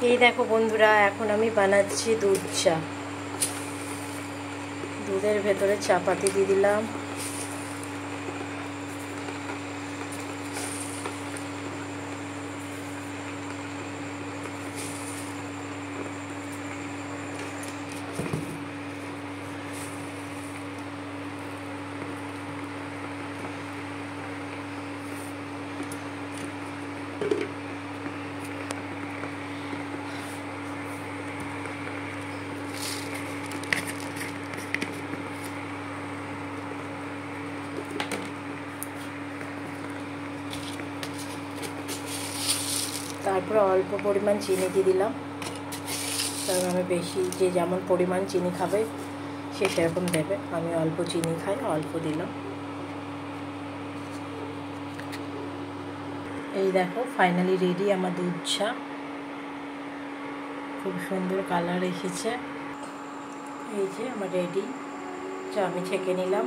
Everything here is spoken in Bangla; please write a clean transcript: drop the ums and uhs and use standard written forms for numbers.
এই দেখো বন্ধুরা, এখন আমি বানাচ্ছি দুধ চা। দুধের ভেতরে চা পাতি দিয়ে দিলাম, তারপরে অল্প পরিমাণ চিনি দিয়ে দিলাম, কারণ আমি বেশি, যে যেমন পরিমাণ চিনি খাবে সে সেরকম দেবে। আমি অল্প চিনি খাই, অল্প দিলাম। এই দেখো ফাইনালি রেডি আমার দুধ চা। খুব সুন্দর কালার এসেছে। এই যে আমার রেডি চা, আমি ছেঁকে নিলাম।